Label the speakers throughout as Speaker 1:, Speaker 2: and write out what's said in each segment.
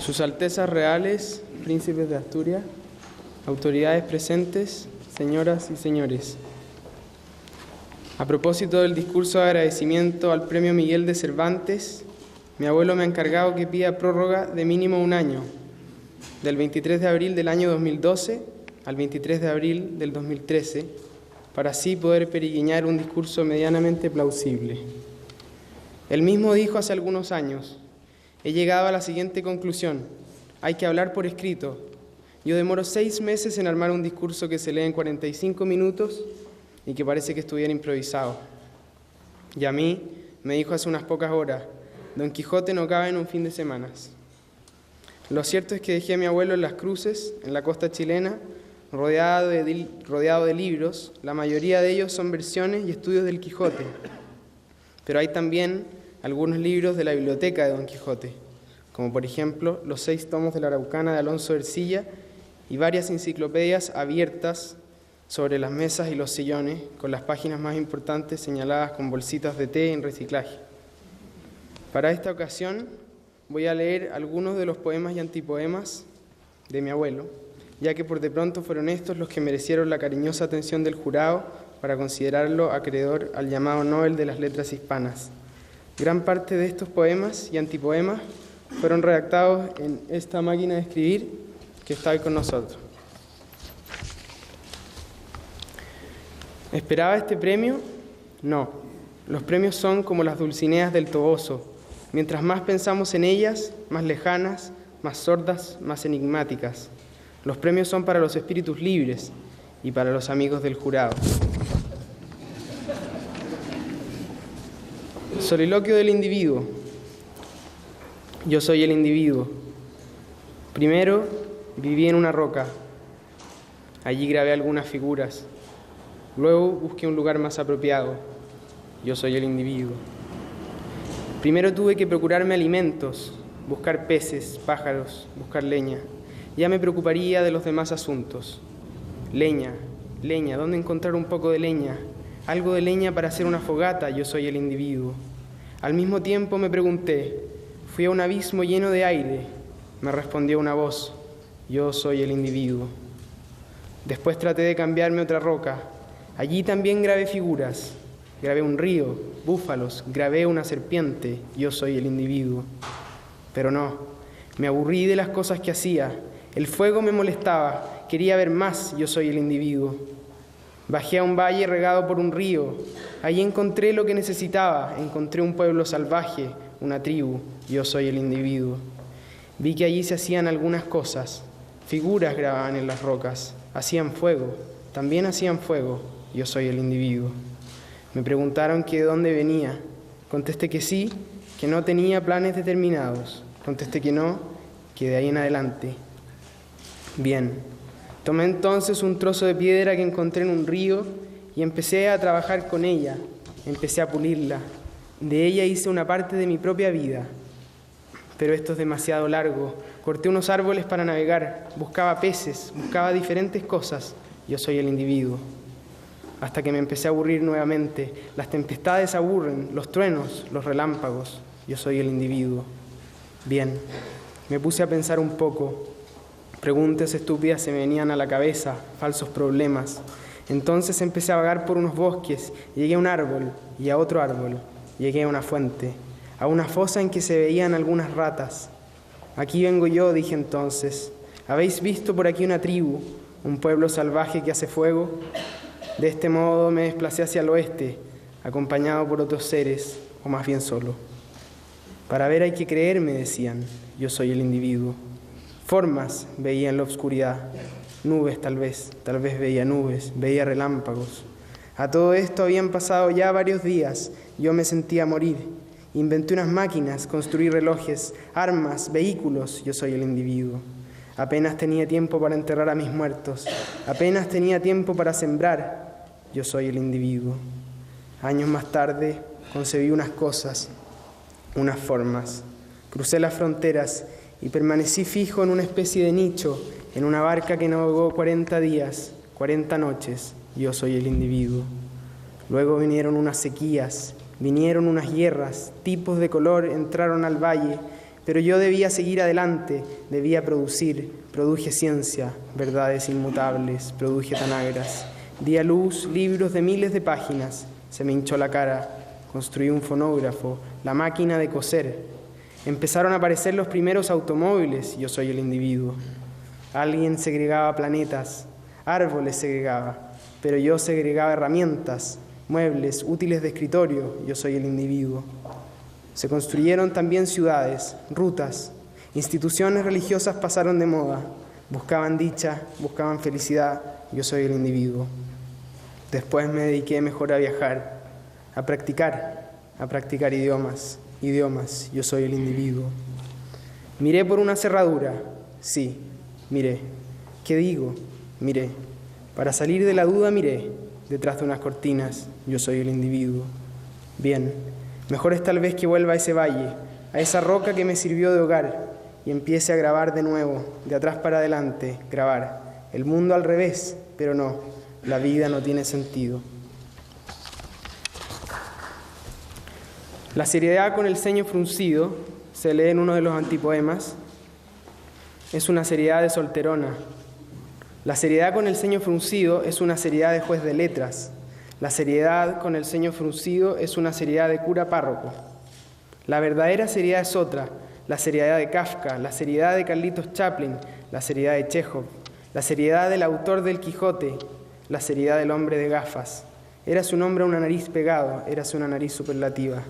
Speaker 1: Sus Altezas Reales, Príncipes de Asturias, autoridades presentes, señoras y señores. A propósito del discurso de agradecimiento al Premio Miguel de Cervantes, mi abuelo me ha encargado que pida prórroga de mínimo un año, del 23 de abril del año 2012 al 23 de abril del 2013, para así poder perigueñar un discurso medianamente plausible. Él mismo dijo hace algunos años: he llegado a la siguiente conclusión: hay que hablar por escrito. Yo demoro 6 meses en armar un discurso que se lee en 45 minutos y que parece que estuviera improvisado. Y a mí me dijo hace unas pocas horas: Don Quijote no cabe en un fin de semanas. Lo cierto es que dejé a mi abuelo en Las Cruces, en la costa chilena, rodeado de libros. La mayoría de ellos son versiones y estudios del Quijote, pero hay también algunos libros de la biblioteca de Don Quijote, como por ejemplo los 6 tomos de la Araucana de Alonso de Ercilla y varias enciclopedias abiertas sobre las mesas y los sillones, con las páginas más importantes señaladas con bolsitas de té en reciclaje. Para esta ocasión voy a leer algunos de los poemas y antipoemas de mi abuelo, ya que por de pronto fueron estos los que merecieron la cariñosa atención del jurado para considerarlo acreedor al llamado Nobel de las Letras Hispanas. Gran parte de estos poemas y antipoemas fueron redactados en esta máquina de escribir que está hoy con nosotros. ¿Esperaba este premio? No. Los premios son como las dulcineas del Toboso. Mientras más pensamos en ellas, más lejanas, más sordas, más enigmáticas. Los premios son para los espíritus libres y para los amigos del jurado. Soliloquio del individuo. Yo soy el individuo. Primero viví en una roca. Allí grabé algunas figuras. Luego busqué un lugar más apropiado. Yo soy el individuo. Primero tuve que procurarme alimentos, buscar peces, pájaros, buscar leña. Ya me preocuparía de los demás asuntos. Leña, ¿dónde encontrar un poco de leña? Algo de leña para hacer una fogata. Yo soy el individuo. Al mismo tiempo me pregunté, fui a un abismo lleno de aire. Me respondió una voz: yo soy el individuo. Después traté de cambiarme otra roca. Allí también grabé figuras. Grabé un río, búfalos, grabé una serpiente. Yo soy el individuo. Pero no, me aburrí de las cosas que hacía. El fuego me molestaba, quería ver más. Yo soy el individuo. Bajé a un valle regado por un río. Allí encontré lo que necesitaba. Encontré un pueblo salvaje, una tribu. Yo soy el individuo. Vi que allí se hacían algunas cosas. Figuras grababan en las rocas. Hacían fuego. También hacían fuego. Yo soy el individuo. Me preguntaron que de dónde venía. Contesté que sí, que no tenía planes determinados. Contesté que no, que de ahí en adelante. Bien. Tomé entonces un trozo de piedra que encontré en un río y empecé a trabajar con ella. Empecé a pulirla. De ella hice una parte de mi propia vida. Pero esto es demasiado largo. Corté unos árboles para navegar. Buscaba peces, buscaba diferentes cosas. Yo soy el individuo. Hasta que me empecé a aburrir nuevamente. Las tempestades aburren, los truenos, los relámpagos. Yo soy el individuo. Bien, me puse a pensar un poco. Preguntas estúpidas se me venían a la cabeza, falsos problemas. Entonces empecé a vagar por unos bosques. Llegué a un árbol y a otro árbol. Llegué a una fuente, a una fosa en que se veían algunas ratas. Aquí vengo yo, dije entonces. ¿Habéis visto por aquí una tribu, un pueblo salvaje que hace fuego? De este modo me desplacé hacia el oeste, acompañado por otros seres, o más bien solo. Para ver hay que creer, me decían. Yo soy el individuo. Formas veía en la oscuridad, nubes tal vez veía nubes, veía relámpagos. A todo esto habían pasado ya varios días, yo me sentía morir. Inventé unas máquinas, construí relojes, armas, vehículos. Yo soy el individuo. Apenas tenía tiempo para enterrar a mis muertos, apenas tenía tiempo para sembrar. Yo soy el individuo. Años más tarde concebí unas cosas, unas formas. Crucé las fronteras y permanecí fijo en una especie de nicho, en una barca que navegó 40 días, 40 noches. Yo soy el individuo. Luego vinieron unas sequías, vinieron unas guerras, tipos de color entraron al valle, pero yo debía seguir adelante, debía producir. Produje ciencia, verdades inmutables, produje tanagras. Di a luz libros de miles de páginas, se me hinchó la cara. Construí un fonógrafo, la máquina de coser. Empezaron a aparecer los primeros automóviles, yo soy el individuo. Alguien segregaba planetas, árboles segregaba, pero yo segregaba herramientas, muebles, útiles de escritorio, yo soy el individuo. Se construyeron también ciudades, rutas, instituciones religiosas pasaron de moda, buscaban dicha, buscaban felicidad, yo soy el individuo. Después me dediqué mejor a viajar, a practicar idiomas, yo soy el individuo. Miré por una cerradura, sí, miré. ¿Qué digo? Miré. Para salir de la duda miré, detrás de unas cortinas, yo soy el individuo. Bien, mejor es tal vez que vuelva a ese valle, a esa roca que me sirvió de hogar, y empiece a grabar de nuevo, de atrás para adelante, grabar. El mundo al revés, pero no, la vida no tiene sentido. La seriedad con el ceño fruncido, se lee en uno de los antipoemas, es una seriedad de solterona. La seriedad con el ceño fruncido es una seriedad de juez de letras. La seriedad con el ceño fruncido es una seriedad de cura párroco. La verdadera seriedad es otra, la seriedad de Kafka, la seriedad de Carlitos Chaplin, la seriedad de Chekhov, la seriedad del autor del Quijote, la seriedad del hombre de gafas. Érase un hombre a una nariz pegado, érase una nariz superlativa.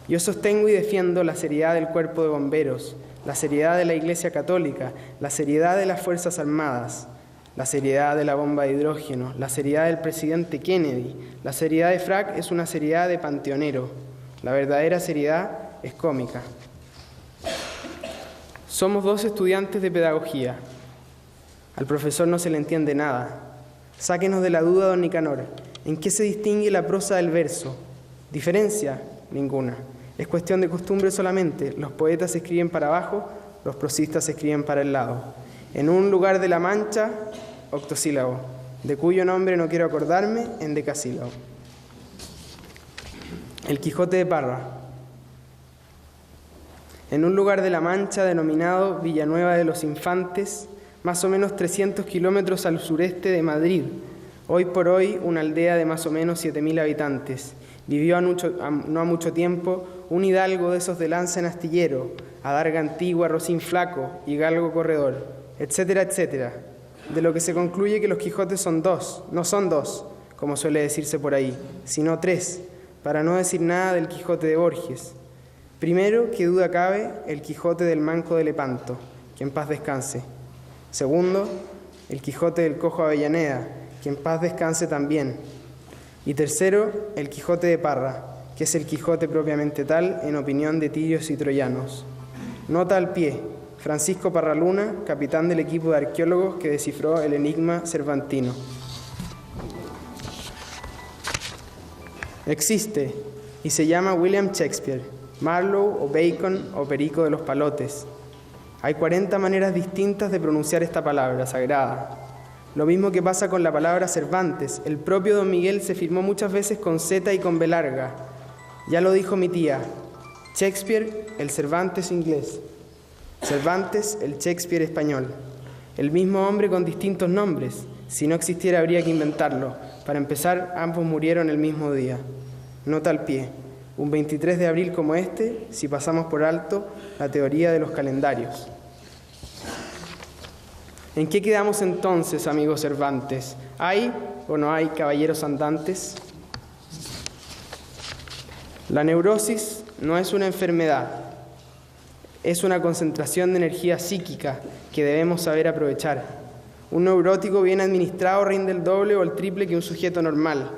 Speaker 1: Yo sostengo y defiendo la seriedad del cuerpo de bomberos, la seriedad de la Iglesia Católica, la seriedad de las Fuerzas Armadas, la seriedad de la bomba de hidrógeno, la seriedad del presidente Kennedy. La seriedad de Frack es una seriedad de panteonero. La verdadera seriedad es cómica. Somos 2 estudiantes de pedagogía. Al profesor no se le entiende nada. Sáquenos de la duda, don Nicanor. ¿En qué se distingue la prosa del verso? ¿Diferencia? Ninguna. Es cuestión de costumbre solamente. Los poetas escriben para abajo, los prosistas escriben para el lado. En un lugar de la Mancha, octosílabo, de cuyo nombre no quiero acordarme, en decasílabo. El Quijote de Parra. En un lugar de la Mancha denominado Villanueva de los Infantes, más o menos 300 kilómetros al sureste de Madrid, hoy por hoy una aldea de más o menos 7.000 habitantes. Vivió no ha mucho tiempo un hidalgo de esos de lanza en astillero, adarga antigua, rocín flaco y galgo corredor, etcétera, etcétera. De lo que se concluye que los Quijotes son 2, no son 2, como suele decirse por ahí, sino 3, para no decir nada del Quijote de Borges. Primero, qué duda cabe, el Quijote del Manco de Lepanto, que en paz descanse. Segundo, el Quijote del Cojo Avellaneda, que en paz descanse también. Y tercero, el Quijote de Parra, que es el Quijote propiamente tal, en opinión de tirios y troyanos. Nota al pie: Francisco Parra Luna, capitán del equipo de arqueólogos que descifró el enigma cervantino. Existe y se llama William Shakespeare, Marlowe o Bacon o Perico de los Palotes. Hay 40 maneras distintas de pronunciar esta palabra sagrada. Lo mismo que pasa con la palabra Cervantes. El propio Don Miguel se firmó muchas veces con Z y con B larga. Ya lo dijo mi tía: Shakespeare, el Cervantes inglés; Cervantes, el Shakespeare español. El mismo hombre con distintos nombres. Si no existiera habría que inventarlo. Para empezar, ambos murieron el mismo día. Nota al pie: un 23 de abril como este, si pasamos por alto la teoría de los calendarios. ¿En qué quedamos entonces, amigos Cervantes? ¿Hay o no hay caballeros andantes? La neurosis no es una enfermedad, es una concentración de energía psíquica que debemos saber aprovechar. Un neurótico bien administrado rinde el doble o el triple que un sujeto normal.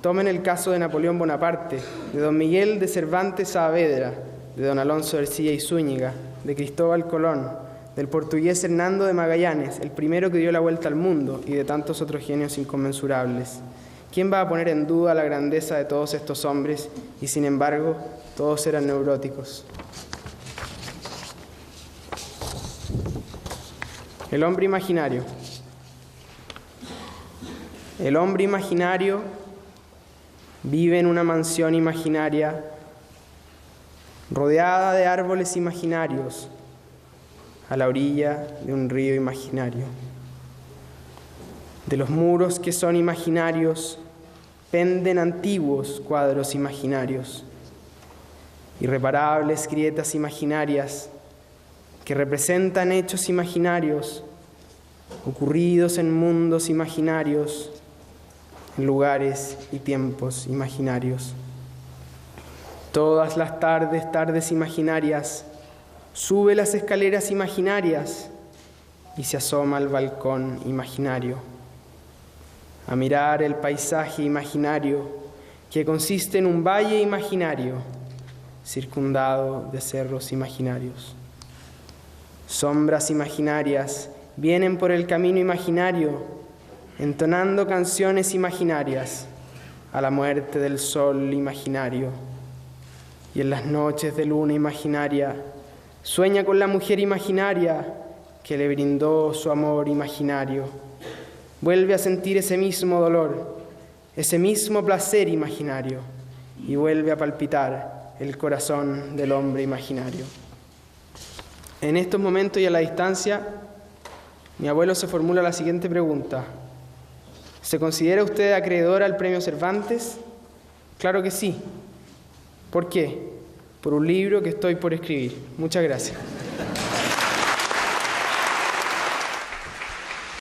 Speaker 1: Tomen el caso de Napoleón Bonaparte, de don Miguel de Cervantes Saavedra, de don Alonso de Ercilla y Zúñiga, de Cristóbal Colón, del portugués Hernando de Magallanes, el primero que dio la vuelta al mundo, y de tantos otros genios inconmensurables. ¿Quién va a poner en duda la grandeza de todos estos hombres? Y sin embargo, todos eran neuróticos. El hombre imaginario. El hombre imaginario vive en una mansión imaginaria rodeada de árboles imaginarios, a la orilla de un río imaginario. De los muros que son imaginarios penden antiguos cuadros imaginarios, irreparables grietas imaginarias que representan hechos imaginarios ocurridos en mundos imaginarios, en lugares y tiempos imaginarios. Todas las tardes, tardes imaginarias, sube las escaleras imaginarias y se asoma al balcón imaginario, a mirar el paisaje imaginario que consiste en un valle imaginario circundado de cerros imaginarios. Sombras imaginarias vienen por el camino imaginario, entonando canciones imaginarias a la muerte del sol imaginario. Y en las noches de luna imaginaria, sueña con la mujer imaginaria que le brindó su amor imaginario. Vuelve a sentir ese mismo dolor, ese mismo placer imaginario, y vuelve a palpitar el corazón del hombre imaginario. En estos momentos y a la distancia, mi abuelo se formula la siguiente pregunta: ¿se considera usted acreedor al premio Cervantes? Claro que sí. ¿Por qué? Por un libro que estoy por escribir. Muchas gracias.